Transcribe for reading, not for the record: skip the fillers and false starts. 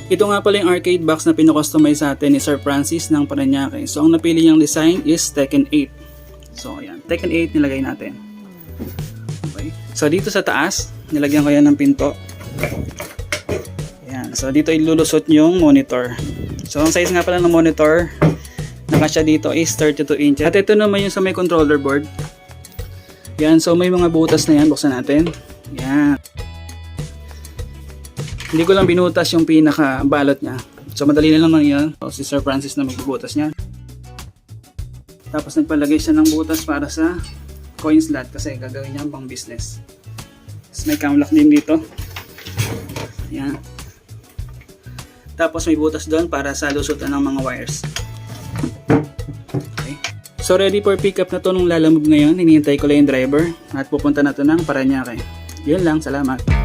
Ito nga pala yung arcade box na pinakustomize sa atin ni Sir Francis ng Parañaque. So ang napili niyang design is Tekken 8. So ayan, Tekken 8 nilagay natin. Okay. So dito sa taas, nilagyan ko yan ng pinto. Ayan. So dito ilulusot yung monitor. So ang size nga pala ng monitor na kasya dito is 32 inches. At ito naman yung sa may controller board. Yan, so may mga butas na yan. Buksan natin. Yan. Hindi ko lang binutas yung pinaka balot niya. So madali na naman yan. So, si Sir Francis na magbubutas niyan. Tapos nagpalagay siya ng butas para sa coin slot kasi gagawin niya pang business. Tapos may cam lock din dito. Yan. Tapos may butas doon para sa lusutan ng mga wires. Okay. So ready for pickup na to nung lalamove ngayon. Hinihintay ko lang yung driver at pupunta na to ng Parañaque. Yun lang, salamat.